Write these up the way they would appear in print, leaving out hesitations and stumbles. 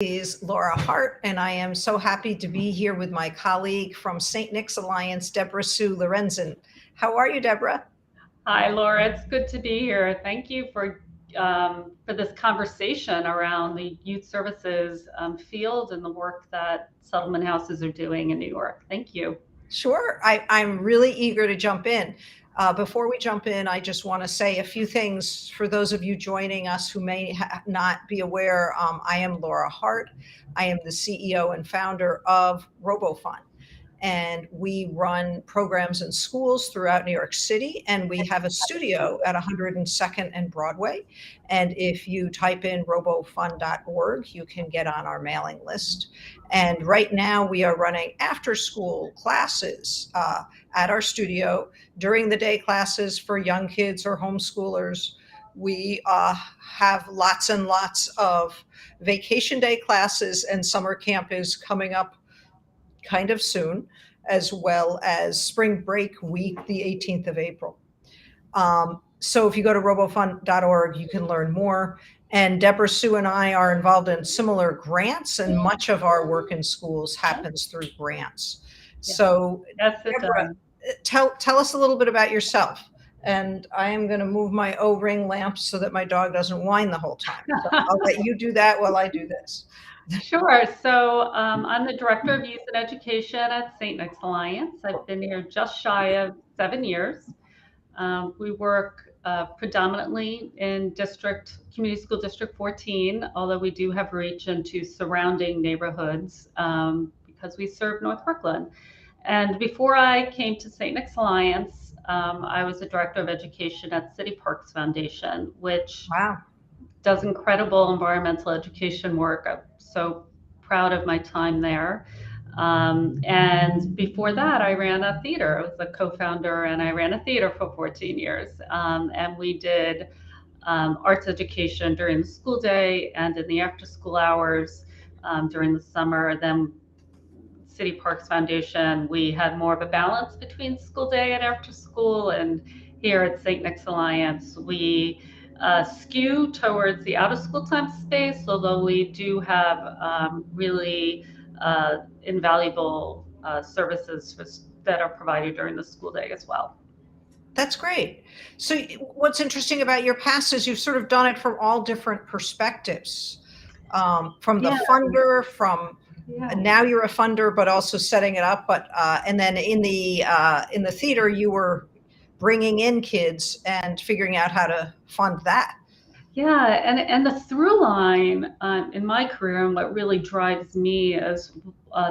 Is Laura Hart, and I am so happy to be here with my colleague from St. Nick's Alliance, Debra Sue Lorenzen. How are you, Debra? Hi, Laura. It's good to be here. Thank you for this conversation around the youth services field and the work that settlement houses are doing in New York. Thank you. Sure. I'm really eager to jump in. Before we jump in, I just want to say a few things for those of you joining us who may not be aware. I am Laura Hart. I am the CEO and founder of RoboFund. And we run programs in schools throughout New York City, and we have a studio at 102nd and Broadway. And if you type in robofund.org, you can get on our mailing list. And right now we are running after school classes at our studio, during the day classes for young kids or homeschoolers. We have lots and lots of vacation day classes, and summer camp is coming up kind of soon, as well as spring break week, the 18th of April. So if you go to robofund.org, you can learn more. And Debra Sue and I are involved in similar grants, and much of our work in schools happens through grants. So Yes, it Debra, does. tell us a little bit about yourself. And I am going to move my O-ring lamp so that my dog doesn't whine the whole time. So I'll let you do that while I do this. Sure. So I'm the Director of Youth and Education at St. Nick's Alliance. I've been here just shy of 7 years. We work predominantly in Community School District 14, although we do have reach into surrounding neighborhoods because we serve North Brooklyn. And before I came to St. Nick's Alliance, I was a Director of Education at City Parks Foundation, which does incredible environmental education work. I'm so proud of my time there. And before that, I ran a theater. I was a co-founder, and I ran a theater for 14 years. And we did arts education during the school day and in the after-school hours during the summer. Then City Parks Foundation, we had more of a balance between school day and after school. And here at St. Nick's Alliance, we skew towards the out of school time space, although we do have really invaluable services that are provided during the school day as well. That's great. So what's interesting about your past is you've sort of done it from all different perspectives, from the funder, now you're a funder, but also setting it up. But and then in the theater, you were bringing in kids and figuring out how to fund that. Yeah, and the through line in my career, and what really drives me, is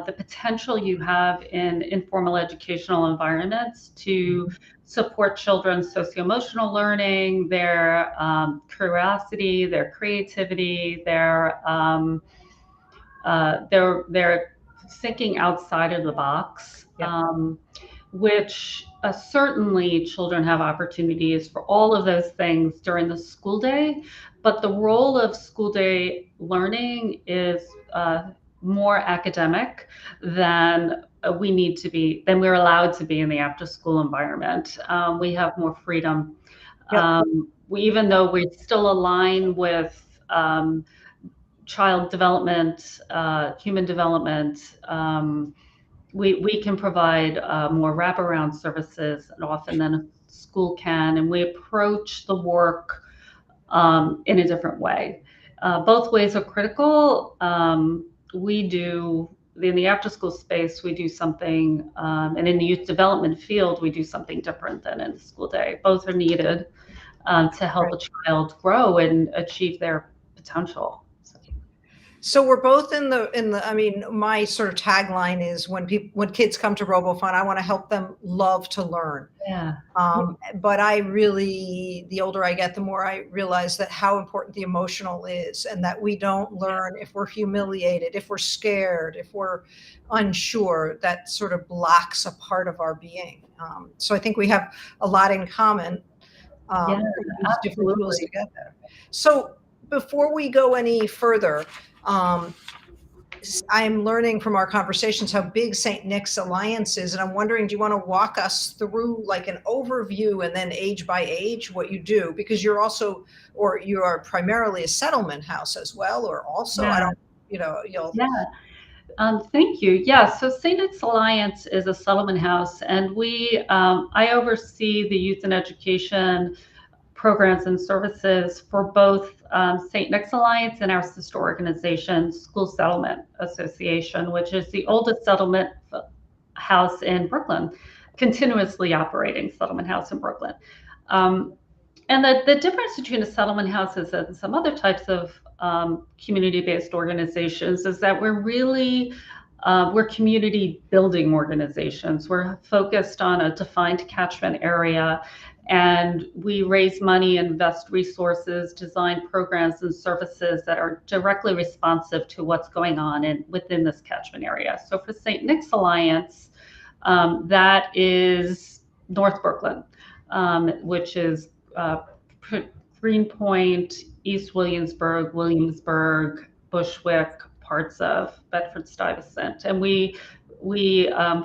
the potential you have in informal educational environments to support children's socio-emotional learning, their curiosity, their creativity, their thinking outside of the box. Which certainly children have opportunities for all of those things during the school day, but the role of school day learning is more academic than we're allowed to be in the after school environment. We have more freedom. Even though we still align with child development, human development, we can provide more wraparound services often than a school can, and we approach the work in a different way. Both ways are critical. We do, in the after-school space, we do something, and in the youth development field, we do something different than in the school day. Both are needed to help a child grow and achieve their potential. So we're both in the, I mean, my sort of tagline is when kids come to RoboFund, I want to help them love to learn. But the older I get, the more I realize that how important the emotional is, and that we don't learn if we're humiliated, if we're scared, if we're unsure. That sort of blocks a part of our being. So I think we have a lot in common. Different tools to get there. So before we go any further, I'm learning from our conversations how big St. Nick's Alliance is, and I'm wondering, do you want to walk us through like an overview and then age by age what you do? Because you are primarily a settlement house as well, or also, I don't you'll. Yeah. Thank you. Yeah, so St. Nick's Alliance is a settlement house, and I oversee the youth and education programs and services for both St. Nick's Alliance and our sister organization, School Settlement Association, which is the oldest settlement house in Brooklyn, continuously operating settlement house in Brooklyn. Um, and the difference between a settlement houses and some other types of community-based organizations is that we're community building organizations. We're focused on a defined catchment area, and we raise money, invest resources, design programs and services that are directly responsive to what's going on within this catchment area. So for St. Nick's Alliance, that is North Brooklyn, which is Greenpoint, East Williamsburg, Bushwick, parts of Bedford-Stuyvesant, and we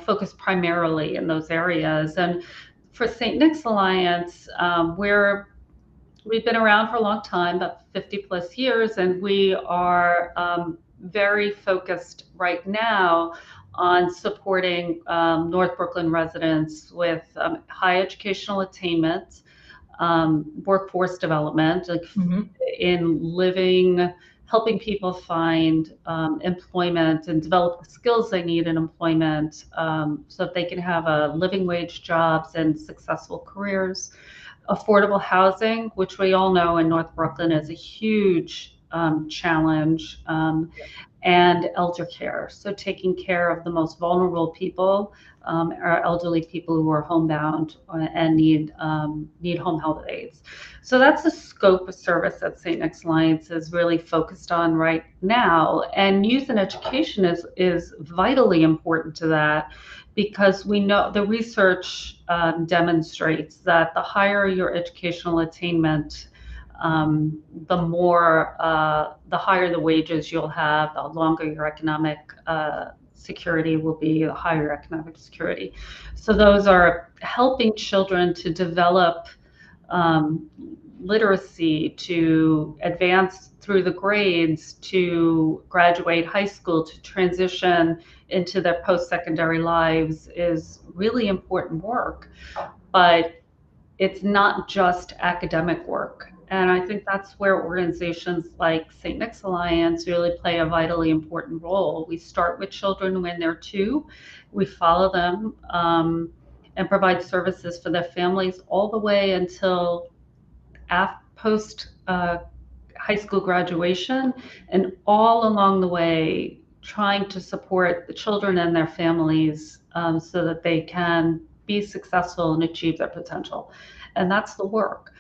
focus primarily in those areas. And for St. Nick's Alliance, we've been around for a long time, about 50 plus years, and we are very focused right now on supporting North Brooklyn residents with high educational attainment, workforce development, like helping people find employment and develop the skills they need in employment, so that they can have living wage jobs and successful careers. Affordable housing, which we all know in North Brooklyn is a huge challenge, and elder care. So taking care of the most vulnerable people, are elderly people who are homebound and need home health aides. So that's the scope of service that St. Nick's Alliance is really focused on right now. And youth and education is vitally important to that, because we know the research demonstrates that the higher your educational attainment, the higher the wages you'll have, the longer your economic security will be, the higher economic security. So those are helping children to develop literacy, to advance through the grades, to graduate high school, to transition into their post-secondary lives is really important work. But it's not just academic work. And I think that's where organizations like St. Nick's Alliance really play a vitally important role. We start with children when they're 2, we follow them and provide services for their families all the way until post high school graduation, and all along the way trying to support the children and their families so that they can be successful and achieve their potential. And that's the work.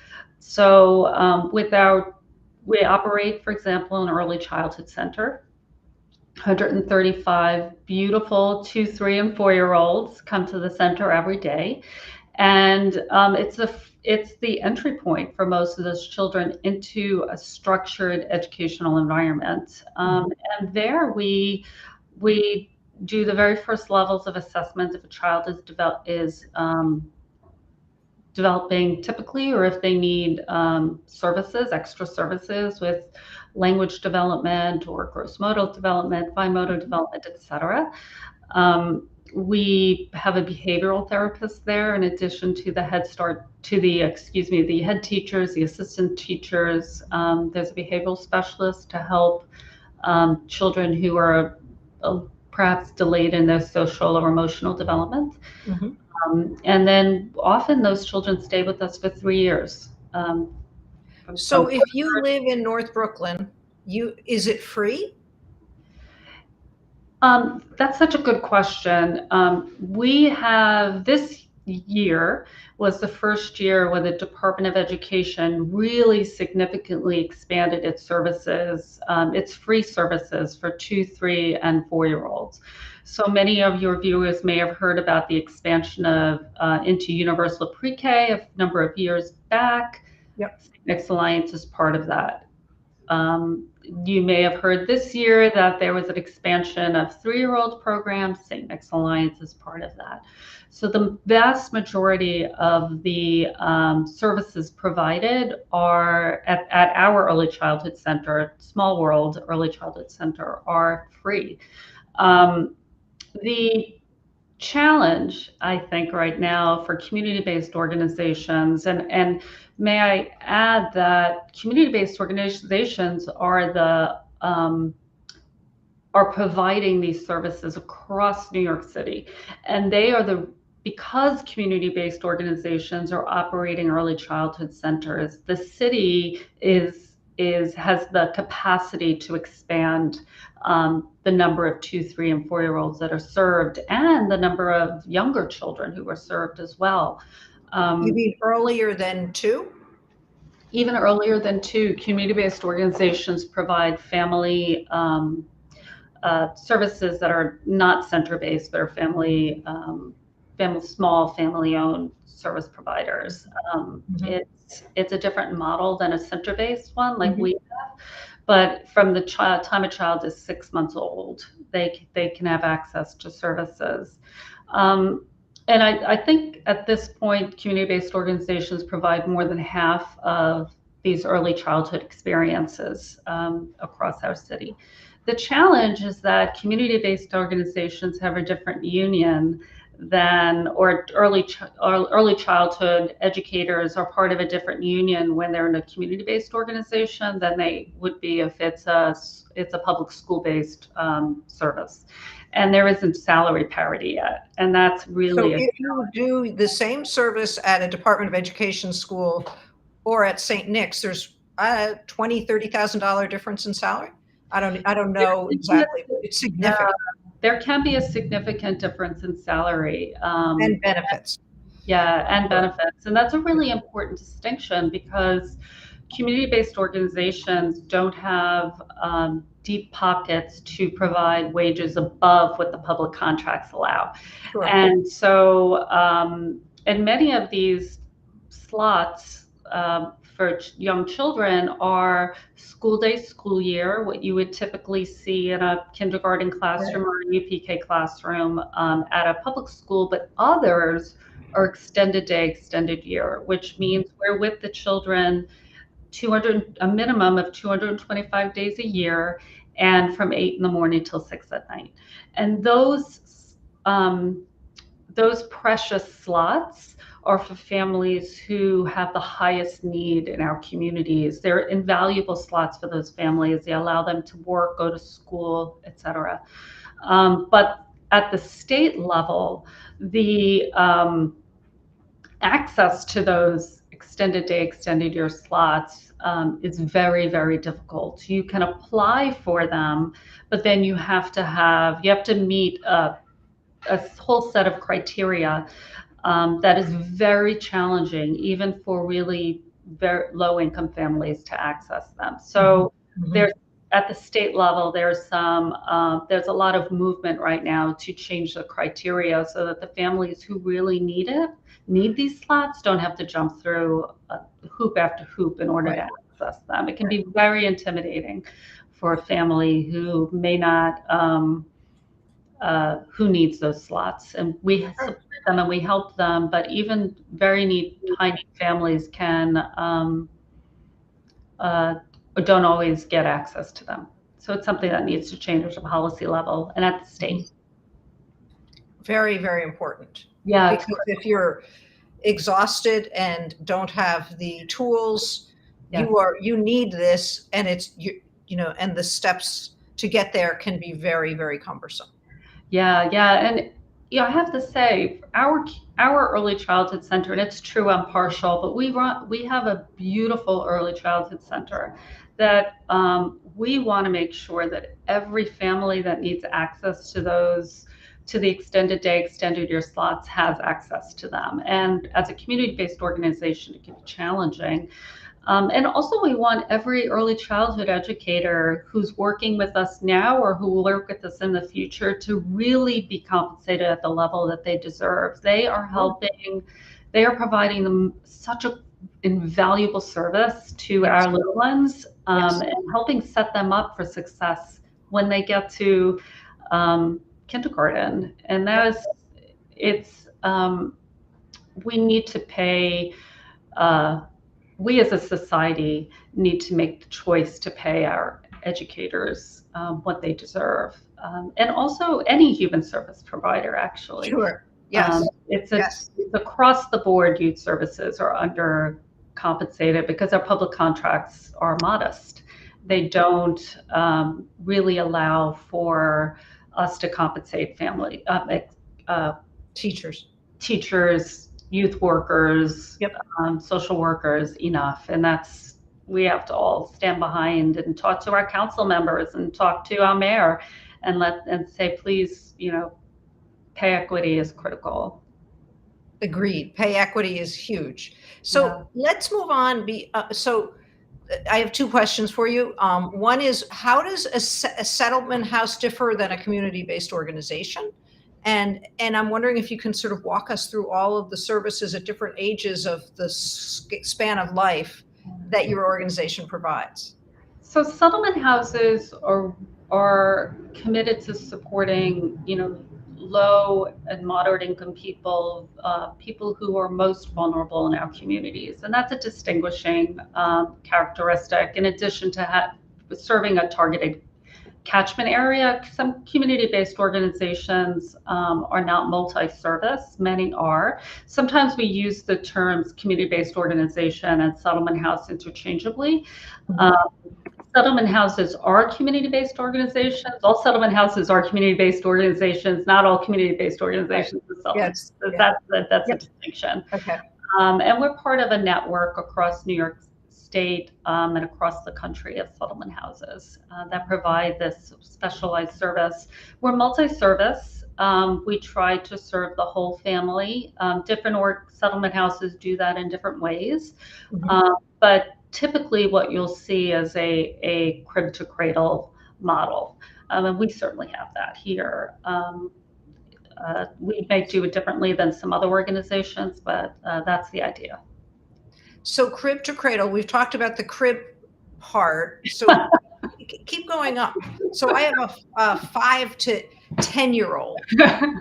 So we operate, for example, an early childhood center. 135 beautiful 2, 3, and 4-year-olds come to the center every day. And it's the entry point for most of those children into a structured educational environment. And there we do the very first levels of assessment if a child is developing typically, or if they need extra services with language development or gross motor development, fine motor development, etc. We have a behavioral therapist there in addition to the head teachers, the assistant teachers. There's a behavioral specialist to help children who are perhaps delayed in their social or emotional development. And then often those children stay with us for 3 years. So if you live in North Brooklyn, is it free? That's such a good question. We have, this year was the first year when the Department of Education really significantly expanded its services, its free services for 2, 3, and 4-year-olds. So many of your viewers may have heard about the expansion into universal pre-K a number of years back. Yep. St. Nick's Alliance is part of that You may have heard this year that there was an expansion of 3-year-old programs. St. Nick's Alliance is part of that. So the vast majority of the services provided are at our early childhood center, Small World Early Childhood Center, are free. The challenge, I think, right now for community-based organizations, and may I add that community-based organizations are providing these services across New York City, and they are because community-based organizations are operating early childhood centers, the city has the capacity to expand the number of 2, 3, and 4-year-olds that are served, and the number of younger children who are served as well. You mean earlier than 2? Even earlier than 2, community-based organizations provide family services that are not center-based, but are small family-owned service providers. It's a different model than a center-based one like we have, but from the time a child is 6 months old, they can have access to services. And I think at this point, community-based organizations provide more than half of these early childhood experiences across our city. The challenge is that community-based organizations have a different union or early childhood educators are part of a different union when they're in a community-based organization than they would be if it's a public school-based service. And there isn't salary parity yet. And that's really So if you do the same service at a Department of Education school or at St. Nick's, there's a $20,000, $30,000 difference in salary? I don't know exactly, but it's significant. There can be a significant difference in salary. And benefits. Yeah, and benefits. And that's a really important distinction because community-based organizations don't have deep pockets to provide wages above what the public contracts allow. Sure. And so, and many of these slots for young children are school day, school year, what you would typically see in a kindergarten classroom or a UPK classroom at a public school, but others are extended day, extended year, which means we're with the children a minimum of 225 days a year, and from 8 in the morning till 6 at night. And those precious slots are for families who have the highest need in our communities. They're invaluable slots for those families. They allow them to work, go to school, etc. But at the state level, the access to those extended day, extended year slots is very, very difficult. You can apply for them, but then you have to meet a whole set of criteria that is very challenging, even for really very low income families to access them. So there's at the state level, there's a lot of movement right now to change the criteria so that the families who really need these slots don't have to jump through hoop after hoop in order to access them. It can be very intimidating for a family who may not, who needs those slots. And we support them and we help them, but even very tiny families don't always get access to them. So it's something that needs to change at the policy level and at the state. Very, very important. Yeah. Because if you're exhausted and don't have the tools, you need this, and and the steps to get there can be very, very cumbersome. Yeah. And I have to say, our early childhood center, and it's true, I'm partial, but we have a beautiful early childhood center that we want to make sure that every family that needs access to the extended day, extended year slots has access to them. And as a community-based organization, it can be challenging. And also we want every early childhood educator who's working with us now or who will work with us in the future to really be compensated at the level that they deserve. They are providing them such a invaluable service to Yes. our little ones, Yes. and helping set them up for success when they get to kindergarten. And Yep. that is, it's, we need to pay, uh, we as a society need to make the choice to pay our educators what they deserve. And also any human service provider, actually. Sure. Yes. Yes. It's across the board, youth services are undercompensated because our public contracts are modest. They don't really allow for us to compensate uh, Teachers. teachers, youth workers, Yep. social workers enough. And that's, we have to all stand behind and talk to our council members and talk to our mayor and say, please, pay equity is critical. Agreed. Pay equity is huge. Yeah. So let's move on. So I have two questions for you. One is, how does a settlement house differ than a community-based organization? And I'm wondering if you can sort of walk us through all of the services at different ages of the span of life that your organization provides. So settlement houses are committed to supporting, low and moderate income people, people who are most vulnerable in our communities, and that's a distinguishing characteristic. In addition to serving a targeted catchment area, some community-based organizations are not multi-service. Many are. Sometimes we use the terms community-based organization and settlement house interchangeably. Um, Settlement houses are community-based organizations. All settlement houses are community-based organizations. Not all community-based organizations are settlement. Yes. So Yeah. that's a Yep. distinction. Okay. And we're part of a network across New York State and across the country of settlement houses that provide this specialized service. We're multi-service. We try to serve the whole family. Different settlement houses do that in different ways. But typically what you'll see is a crib to cradle model. And we certainly have that here. We may do it differently than some other organizations, but that's the idea. So crib to cradle, we've talked about the crib part. So keep going up. So I have a 5 to 10-year-old.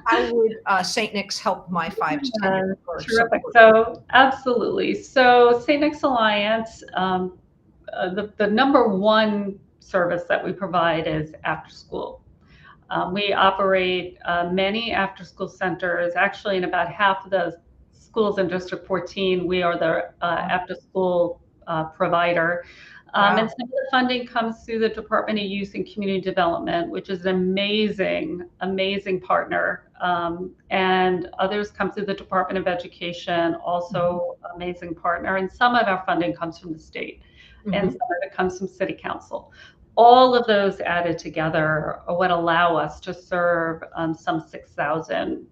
How would St. Nick's help my 5 to 10-year-old? Terrific. So absolutely. So St. Nick's Alliance, the number one service that we provide is after school. We operate many after school centers. Actually, in about half of the schools in District 14, we are the after school provider. Wow. And some of the funding comes through the Department of Youth and Community Development, which is an amazing, amazing partner. And others come through the Department of Education, also amazing partner. And some of our funding comes from the state, and some of it comes from City Council. All of those added together are what allow us to serve some 6,000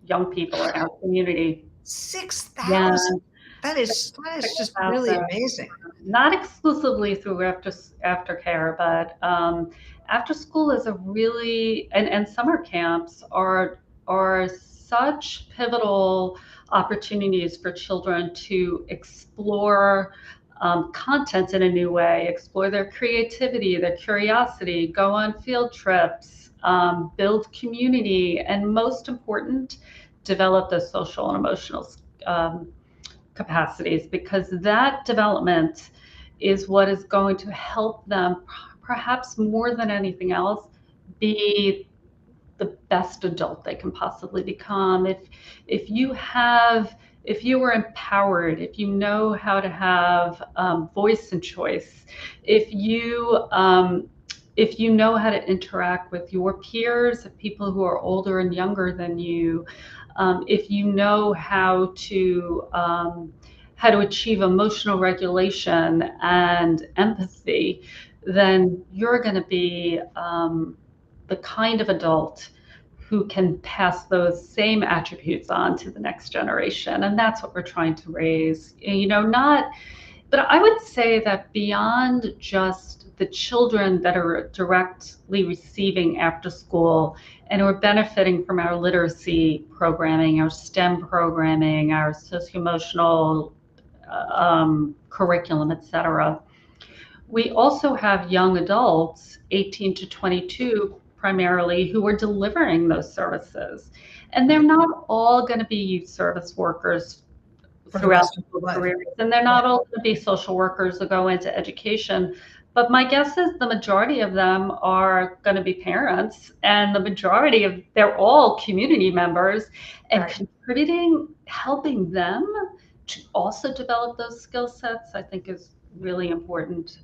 young people in our community. 6,000? Yeah. That is just really amazing. Not exclusively through aftercare, but after school is a really, and summer camps are such pivotal opportunities for children to explore content in a new way, explore their creativity, their curiosity, go on field trips, build community, and most important, develop the social and emotional capacities, because that development is what is going to help them, perhaps more than anything else, be the best adult they can possibly become. If you are empowered, if you know how to have voice and choice, if you know how to interact with your peers, people who are older and younger than you, if you know how to achieve emotional regulation and empathy, then you're going to be the kind of adult who can pass those same attributes on to the next generation. And that's what we're trying to raise. But I would say that beyond just the children that are directly receiving after school and who are benefiting from our literacy programming, our STEM programming, our socio-emotional curriculum, etc. We also have young adults, 18 to 22 primarily, who are delivering those services. And they're Right. not all going to be youth service workers For the throughout rest of their your life. careers, and they're Right. not all going to be social workers or go into education. But my guess is the majority of them are going to be parents, and the majority of they're all community members, and Right. contributing, helping them to also develop those skill sets, I think is really important.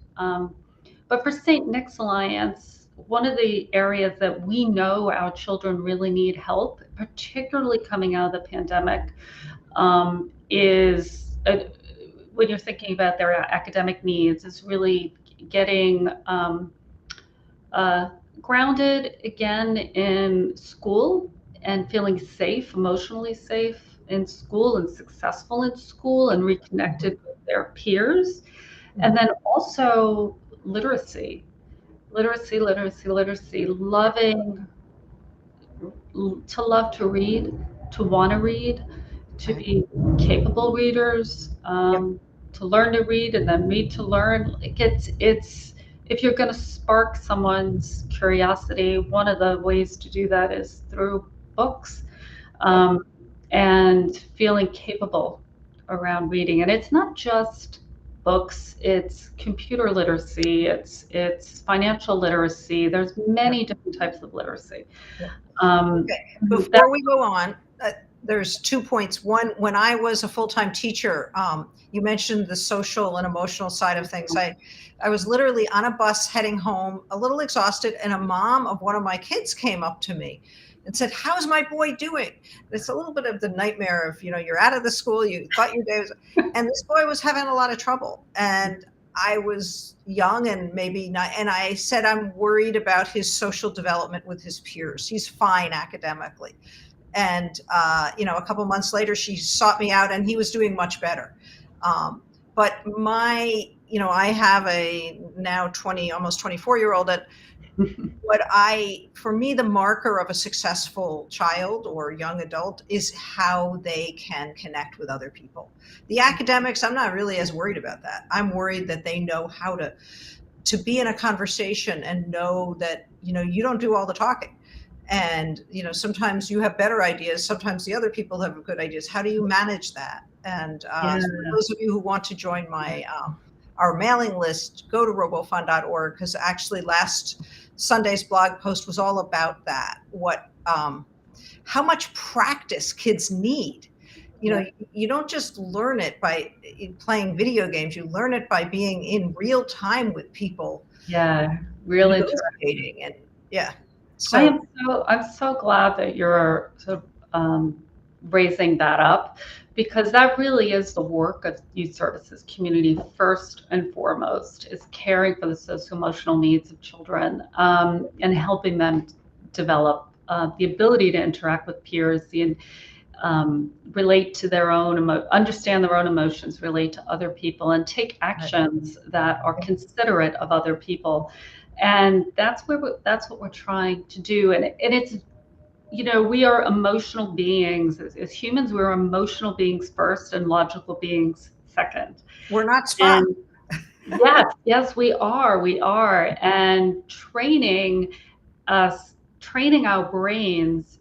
But for St. Nick's Alliance, one of the areas that we know our children really need help, particularly coming out of the pandemic, is when you're thinking about their academic needs, is really getting uh, grounded again in school and feeling safe, emotionally safe in school and successful in school and reconnected with their peers. And then also literacy, literacy, loving to love to read, to want to read, to Right. be capable readers, Yep. to learn to read and then read to learn. Like it's if you're going to spark someone's curiosity, one of the ways to do that is through books, Yep. um, and feeling capable around reading. And it's not just books; it's computer literacy, it's financial literacy. There's Yep. many different types of literacy. Yep. Um, Okay. that Before we go on, there's 2 points. One, when I was a full-time teacher, you mentioned the social and emotional side of things. I was literally on a bus heading home, a little exhausted, and a mom of one of my kids came up to me and said, "How's my boy doing?" It's a little bit of the nightmare of, you're out of the school, you thought your day was, and this boy was having a lot of trouble. And I was young and maybe not, and I said, "I'm worried about his social development with his peers. He's fine academically." And a couple months later, she sought me out, and he was doing much better. But I have a now 20, almost 24-year-old. That for me, the marker of a successful child or young adult is how they can connect with other people. The academics, I'm not really as worried about that. I'm worried that they know how to be in a conversation and know that you don't do all the talking. And sometimes you have better ideas, sometimes the other people have good ideas. How do you manage that? And Yeah, for those of you who want to join our mailing list, go to robofund.org, because actually last Sunday's blog post was all about that. How much practice kids need. yeah, You don't just learn it by playing video games. You learn it by being in real time with people, yeah, real interaction. negotiating, and yeah. I So am I'm so glad that you're sort of raising that up, because that really is the work of youth services community first and foremost, is caring for the socio-emotional needs of children, and helping them develop the ability to interact with peers, relate to their own understand their own emotions, relate to other people, and take right. actions that are considerate of other people. And that's what we're trying to do. And it's we are emotional beings as humans. We're emotional beings first and logical beings second. We're not Spock. And yes, we are, and training our brains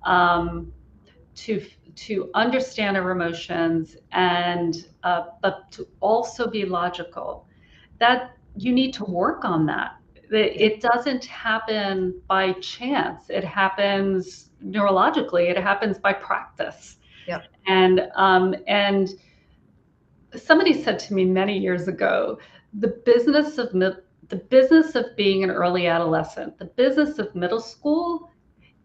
um, to to understand our emotions, and but to also be logical. That you need to work on that. Yeah. It doesn't happen by chance. It happens neurologically. It happens by practice. Yep. And somebody said to me many years ago, the business of the business of being an early adolescent, the business of middle school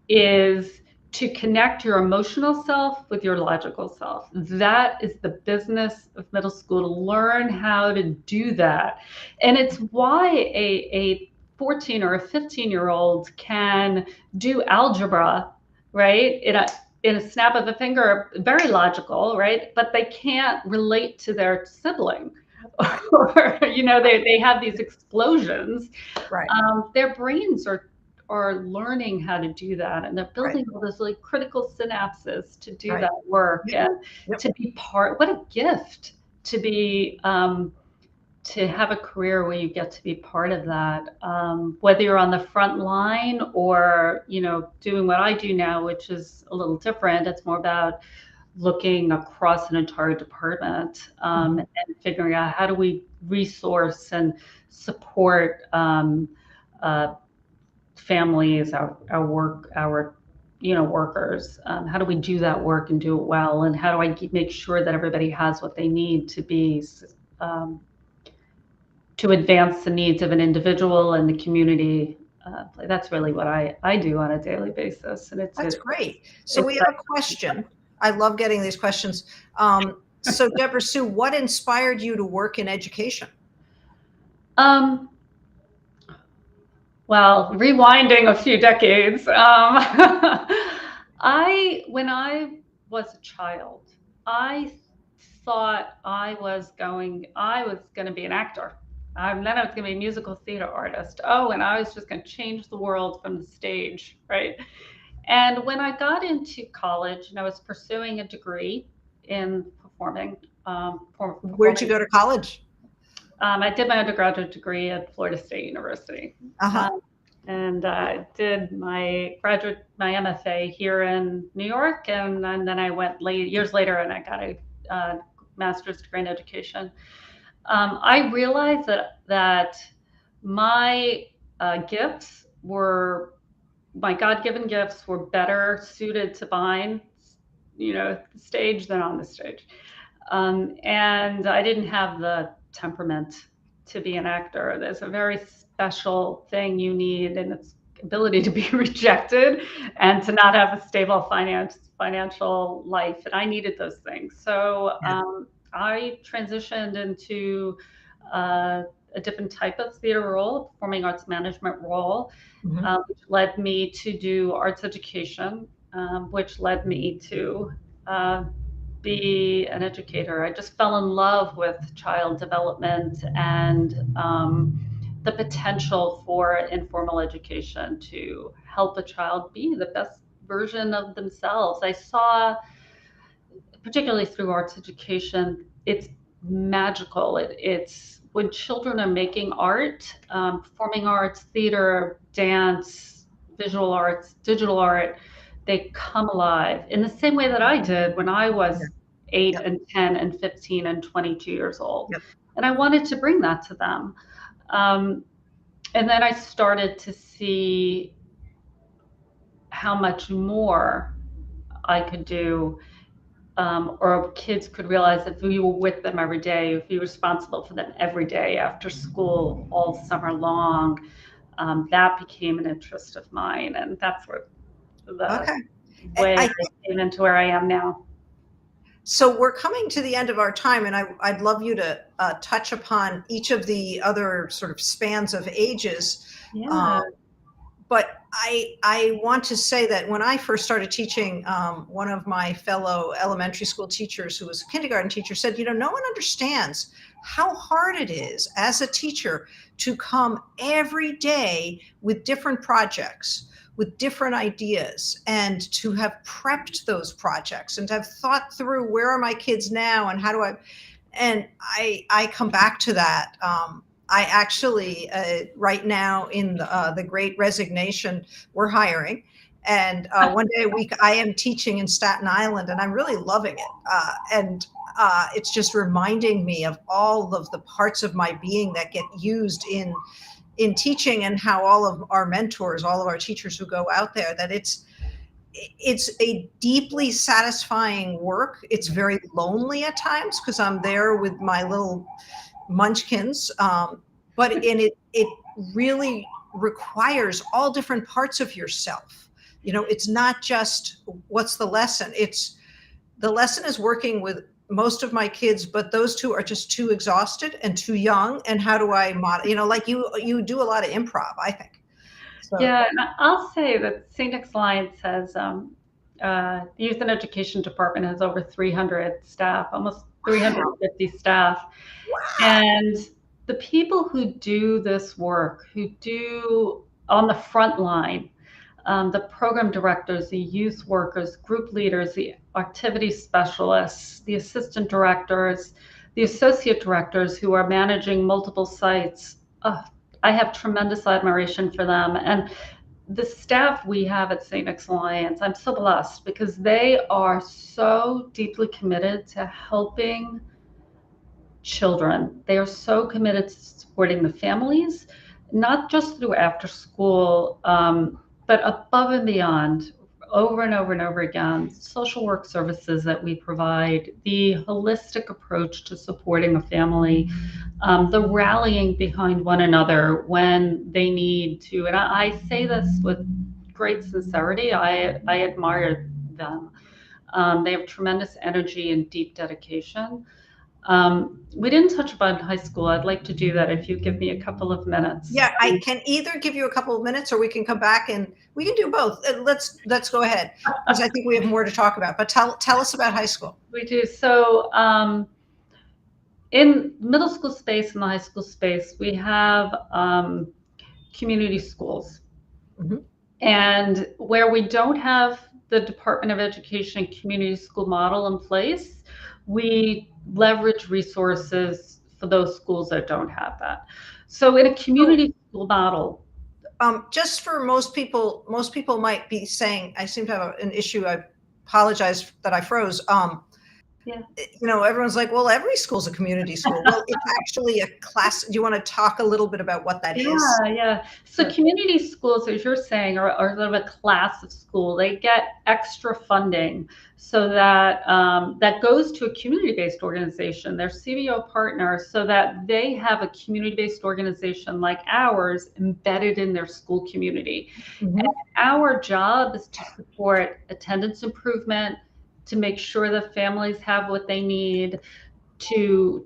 is to connect your emotional self with your logical self. That is the business of middle school, to learn how to do that. And it's why a 14 or a 15-year-old can do algebra, right? In a snap of a finger, very logical, right? But they can't relate to their sibling. Or, they have these explosions. Right. Their brains are learning how to do that, and they're Right. building all those like critical synapses to do Right. that work Yep. and Yep. to be part. What a gift to be to have a career where you get to be part of that, whether you're on the front line or doing what I do now, which is a little different. It's more about looking across an entire department Mhm. and figuring out how do we resource and support uh, families, our workers. How do we do that work and do it well? And how do I make sure that everybody has what they need to be um, to advance the needs of an individual and the community? That's really what I do on a daily basis, and That's great. So we it's have a question. I love getting these questions. So Debra Sue, what inspired you to work in education? um, well, rewinding a few decades, I when I was a child, I thought I was going to be an actor. Then I was going to be a musical theater artist. Oh, and I was just going to change the world from the stage, right? And when I got into college and I was pursuing a degree in Where'd you performing, go to college? I did my undergraduate degree at Florida State University. Uh-huh. And did my MFA here in New York, and then I went years later, and I got a master's degree in education. I realized that my gifts were my God-given gifts were better suited to behind, the stage than on the stage. And I didn't have the temperament to be an actor. There's a very special thing you need, and it's ability to be rejected and to not have a stable financial life. And I needed those things. So Yeah. I transitioned into a different type of theater role, a performing arts management role, Mhm. which led me to do arts education, which led me to be an educator. I just fell in love with child development and the potential for informal education to help a child be the best version of themselves. I saw, particularly through arts education, it's magical. It's when children are making art, performing arts, theater, dance, visual arts, digital art, they come alive in the same way that I did when I Yeah. was 8 Yep. and 10 and 15 and 22 years old. Yep. And I wanted to bring that to them. Um, and then I started to see how much more I could do, or kids could realize if you were with them every day, if you were responsible for them every day after school, all summer long, that became an interest of mine, and that's where the Okay. way I I came into where I am now. So we're coming to the end of our time, and I'd love you to touch upon each of the other sort of spans of ages. Yeah, Um, but I want to say that when I first started teaching, one of my fellow elementary school teachers, who was a kindergarten teacher, said, no one understands how hard it is as a teacher to come every day with different projects, with different ideas, and to have prepped those projects and to have thought through, where are my kids now and how do I, and I come back to that. I actually, right now in the Great Resignation, we're hiring. And one day a week, I am teaching in Staten Island, and I'm really loving it. And it's just reminding me of all of the parts of my being that get used in teaching, and how all of our mentors, all of our teachers who go out there, that it's a deeply satisfying work. It's very lonely at times because I'm there with my little munchkins, but it really requires all different parts of yourself. It's not just what's the lesson. It's the lesson is working with most of my kids, but those two are just too exhausted and too young. And how do I mod? Like you do a lot of improv, I think. So yeah, and I'll say that St. Nick's Alliance has the Youth and Education Department has over 300 staff, almost wow, 350 staff. wow, And the people who do this work, who do on the front line. The program directors, the youth workers, group leaders, the activity specialists, the assistant directors, the associate directors who are managing multiple sites. I have tremendous admiration for them. And the staff we have at St. Nick's Alliance, I'm so blessed because they are so deeply committed to helping children. They are so committed to supporting the families, not just through after school, but above and beyond, over and over and over again, social work services that we provide, the holistic approach to supporting a family, the rallying behind one another when they need to. And I say this with great sincerity. I admire them. They have tremendous energy and deep dedication. We didn't touch upon high school. I'd like to do that if you give me a couple of minutes. Yeah, I can either give you a couple of minutes or we can come back and we can do both. Let's go ahead because I think we have more to talk about. But tell us about high school. We do. So in middle school space and the high school space, we have community schools. Mm-hmm. And where we don't have the Department of Education community school model in place, we leverage resources for those schools that don't have that. So in a community school model, just for most people might be saying, I seem to have an issue. I apologize that I froze. Yeah. You know, everyone's like, well, every school's a community school. Well, it's actually a class. Do you want to talk a little bit about what that is? Yeah. So community schools, as you're saying, are sort of a class of school. They get extra funding so that that goes to a community-based organization, their CBO partner, so that they have a community-based organization like ours embedded in their school community. Mm-hmm. And our job is to support attendance improvement, to make sure that families have what they need to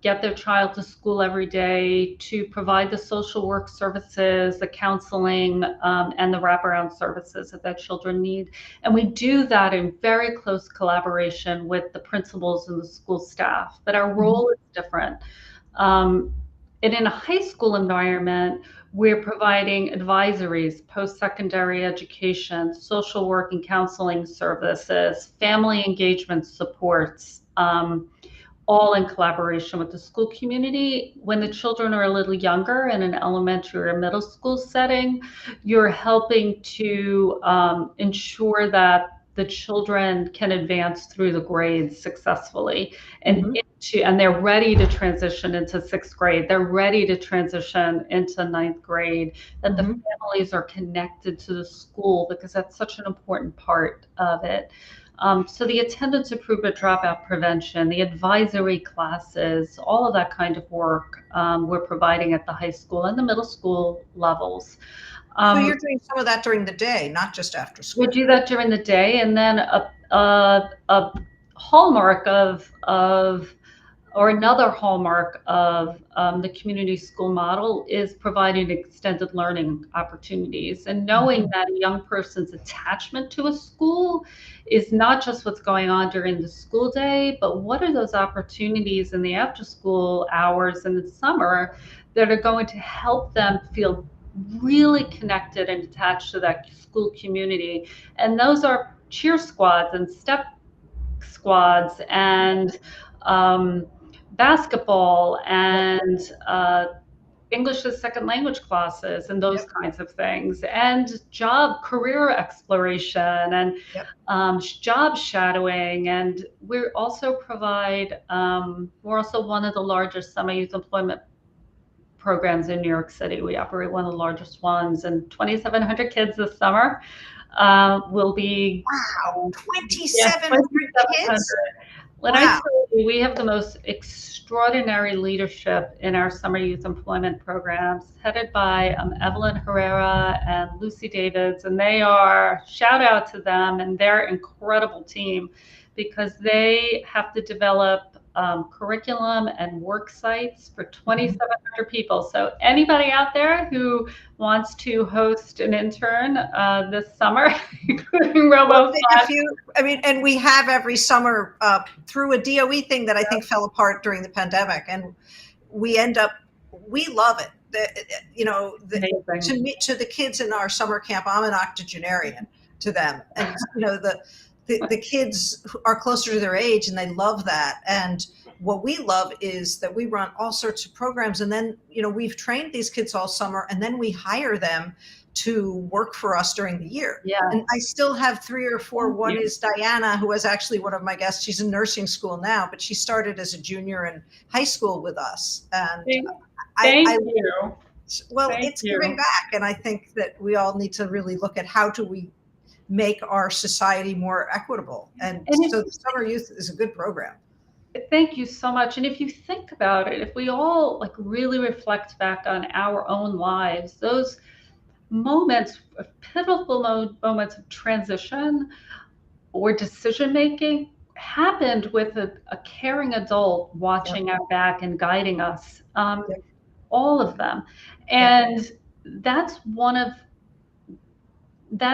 get their child to school every day, to provide the social work services, the counseling, and the wraparound services that their children need. And we do that in very close collaboration with the principals and the school staff, but our role is different. And in a high school environment, we're providing advisories, post-secondary education, social work and counseling services, family engagement supports, all in collaboration with the school community. When the children are a little younger in an elementary or middle school setting, you're helping to ensure that the children can advance through the grades successfully and and they're ready to transition into 6th grade. They're ready to transition into 9th grade, that the families are connected to the school because that's such an important part of it. So the attendance improvement, dropout prevention, the advisory classes, all of that kind of work we're providing at the high school and the middle school levels. So you're doing some of that during the day, not just after school. We do that during the day, and then a hallmark or another hallmark of the community school model is providing extended learning opportunities and knowing that a young person's attachment to a school is not just what's going on during the school day, but what are those opportunities in the after school hours in the summer that are going to help them feel really connected and attached to that school community. And those are cheer squads and step squads and basketball and English as second language classes and those kinds of things, and career exploration and job shadowing. And we also provide, we're also one of the largest summer-youth employment programs in New York City. We operate one of the largest ones, and 2,700 kids this summer will be. Wow, 2,700 kids? When I tell you, we have the most extraordinary leadership in our summer youth employment programs, headed by Evelyn Herrera and Lucy Davids, and they are, shout out to them and their incredible team, because they have to develop curriculum and work sites for 2,700 people. So anybody out there who wants to host an intern this summer, including Robo, and we have every summer through a DOE thing that I think fell apart during the pandemic, and we love it. Amazing. to me, to the kids in our summer camp, I'm an octogenarian to them. And, the kids are closer to their age and they love that. And what we love is that we run all sorts of programs. And then, we've trained these kids all summer and then we hire them to work for us during the year. Yes. And I still have 3 or 4. Thank One you. is Diana, who was actually one of my guests. She's in nursing school now, but she started as a junior in high school with us. And Thank I you. well, Thank it's you. giving back. And I think that we all need to really look at how do we make our society more equitable. And so the summer youth is a good program. Thank you so much. And if you think about it, if we all like really reflect back on our own lives, those moments, pivotal moments of transition or decision making happened with a caring adult watching our back and guiding us. All of them. And that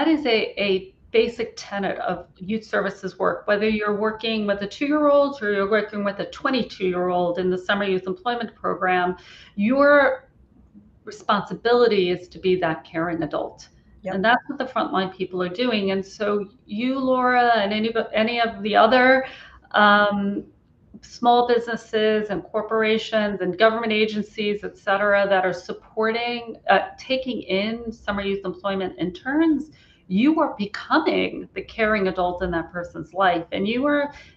is a basic tenet of youth services work, whether you're working with a 2-year-old or you're working with a 22-year-old in the summer youth employment program, your responsibility is to be that caring adult. Yep. And that's what the frontline people are doing. And so you, Laura, and any of the other small businesses and corporations and government agencies, et cetera, that are supporting, taking in summer youth employment interns, you are becoming the caring adult in that person's life. And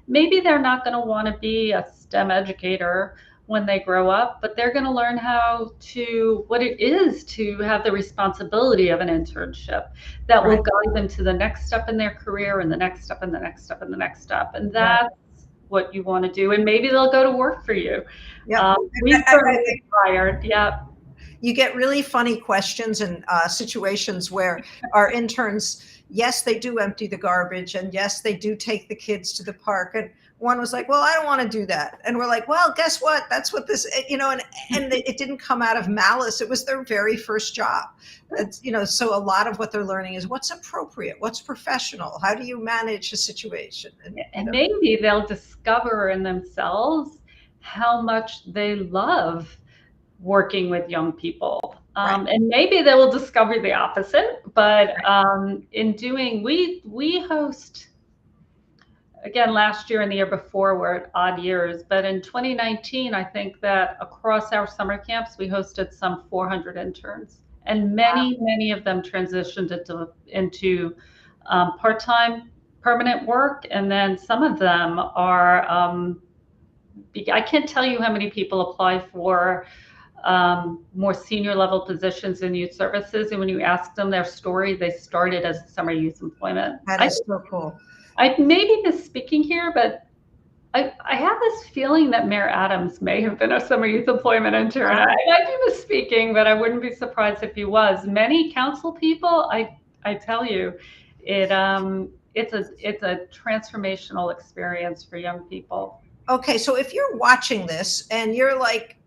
maybe they're not going to want to be a STEM educator when they grow up, but they're going to learn what it is to have the responsibility of an internship that will guide them to the next step in their career and the next step and the next step and the next step. And that's what you want to do. And maybe they'll go to work for you. Yeah. We've certainly hired. Yeah. You get really funny questions and situations where our interns, yes, they do empty the garbage, and yes, they do take the kids to the park. And one was like, well, I don't want to do that. And we're like, well, guess what? That's what this, and it didn't come out of malice. It was their very first job. It's, so a lot of what they're learning is what's appropriate, what's professional, how do you manage a situation? And maybe they'll discover in themselves how much they love working with young people. And maybe they will discover the opposite, but we host, again, last year and the year before were at odd years, but in 2019, I think that across our summer camps, we hosted some 400 interns, and many of them transitioned into part-time permanent work. And then some of them are, I can't tell you how many people apply for more senior level positions in youth services. And when you ask them their story, they started as summer youth employment. That is so cool. I may be misspeaking here, but I have this feeling that Mayor Adams may have been a summer youth employment intern. I might be misspeaking, but I wouldn't be surprised if he was. Many council people, I tell you, it's a transformational experience for young people. Okay, so if you're watching this and you're like,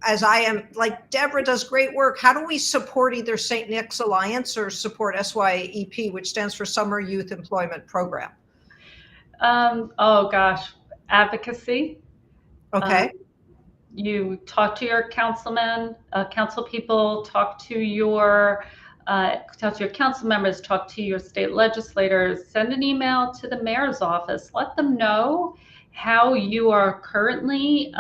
as I am, like, Debra does great work, how do we support either St. Nick's Alliance or support SYEP, which stands for Summer Youth Employment Program? Oh gosh, advocacy. Okay. You talk to your councilmen, council people, talk to your council members, talk to your state legislators, send an email to the mayor's office, let them know how you are currently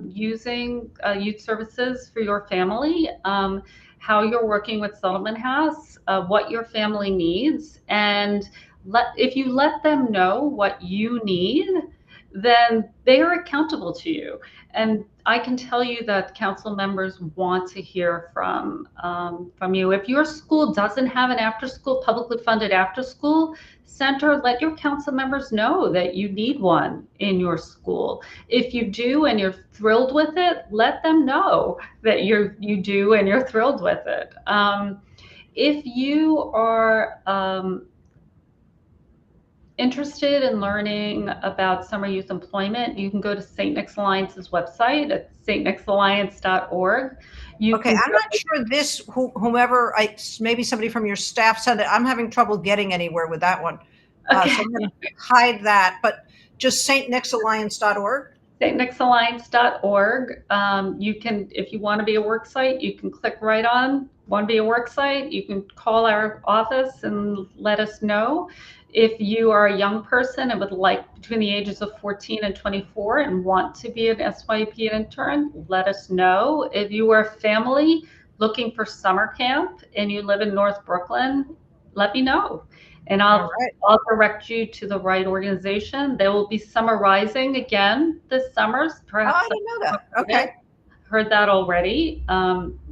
using youth services for your family, how you're working with Settlement House, what your family needs. And if you let them know what you need, then they are accountable to you. And I can tell you that council members want to hear from you. If your school doesn't have an after-school, publicly funded after-school center, let your council members know that you need one in your school. If you do and you're thrilled with it, let them know that you do and you're thrilled with it. If you are interested in learning about summer youth employment, you can go to St. Nick's Alliance's website at stnickalliance.org. Okay, I'm not sure whomever, maybe somebody from your staff sent it. I'm having trouble getting anywhere with that one. So I'm going to hide that, but just stnickalliance.org. stnicksalliance.org. You can, if you want to be a work site, you can click right on want to be a work site. You can call our office and let us know. If you are a young person and would like between the ages of 14 and 24 and want to be an SYP intern, let us know. If you are a family looking for summer camp and you live in North Brooklyn, let me know. And All right. I'll direct you to the right organization. They will be Summer Rising again this summer. Oh, Perhaps I didn't know that. Okay. heard that already.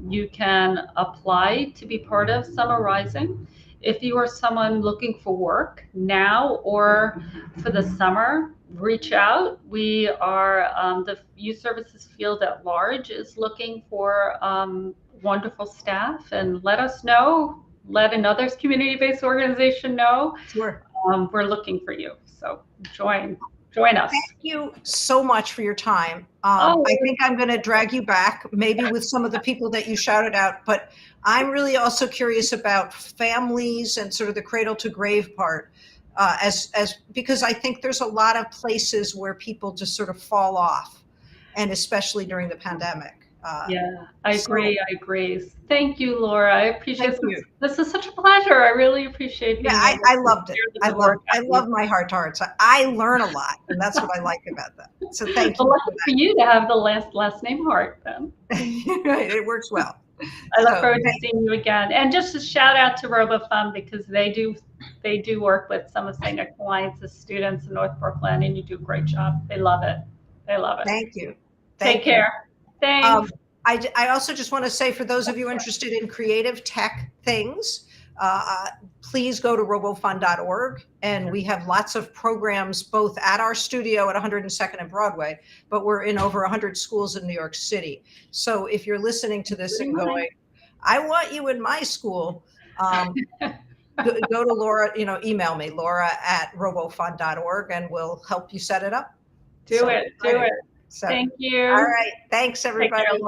You can apply to be part of Summer Rising. If you are someone looking for work now or for the summer, reach out. We are, the youth services field at large is looking for wonderful staff, and let us know. Let another community-based organization know. Sure. We're looking for you. So join us. Thank you so much for your time. Oh, I think I'm going to drag you back, maybe with some of the people that you shouted out, but I'm really also curious about families and sort of the cradle to grave part, because I think there's a lot of places where people just sort of fall off, and especially during the pandemic. yeah, I So agree. I agree. Thank you, Laura. I appreciate thank you. this. Is such a pleasure. I really appreciate Yeah, being able I to loved it. share the work I with you. love my heart to hearts. I learn a lot, and that's what I like about that. So thank Well, you for lucky for you to have the last name Hart then. that. It works well. I look So forward to seeing you again. And just a shout out to RoboFund because they do work with some of St. Nick Alliance's students in North Brooklyn, and you do a great job. They love it. They love it. thank you. Take Thank you. care. Thanks. I also just want to say, for those of you interested in creative tech things, please go to robofund.org. And we have lots of programs both at our studio at 102nd and Broadway, but we're in over 100 schools in New York City. So if you're listening to this and going, I want you in my school, go to Laura, email me, laura@robofund.org, and we'll help you set it up. Do it. So Thank you. all right. Thanks, Take care, everybody.